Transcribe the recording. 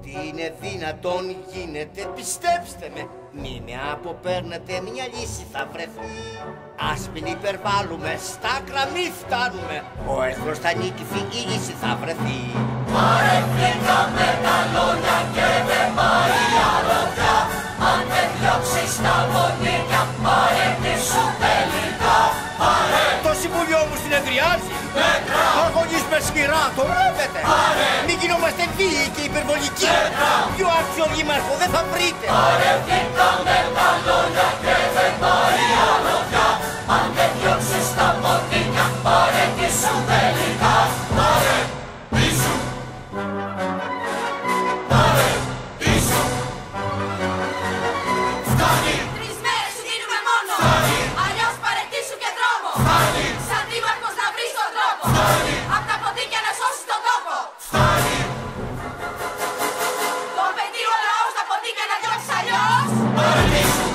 Ότι είναι δυνατόν γίνεται, πιστέψτε με. Μη με αποπέρνετε, μια λύση θα βρεθεί. Ας μην υπερβάλλουμε, στα άκρα μη φτάνουμε. Ο εχθρός θα νικηθεί, η λύση θα βρεθεί. Παρεθήκαμε τα λόγια και δεν πάει άλλο πια. Αν δεν διώξεις τα ποντίκια, πάρε τη σου τελικά. Πάρε! Το συμβουλίο μου συνεδριάζει. Μέτρα! Αγωνείς με σκυρά, το ρεύετε. Πάρε! Μην γινόμαστε βίαιοι και υπερβολικοί. Μέτρα! Πιο άξιο δήμαρχο δεν θα βρείτε. Παρεθήκαμε τα λόγια και δεν πάει άλλο πια. Αν δεν διώξεις τα ποντίκια, πάρε τη σου τελικά. Πάρε! Τη σου! Πάρε! Τη σου! Φτάνει! 3 μέρες σου δίνουμε μόνο. Φτάνει! Αλλιώς παρετήσου και δρόμο. Φτάνει! Σαν δήμαρχος να βρεις τον τρόπο. Φτάνει! Απ' τα ποντίκια να σώσεις τον τόπο. Φτάνει! Το απαιτεί ο λαός τα ποντίκια να διώξεις αλλιώς. Πάρε τη σου!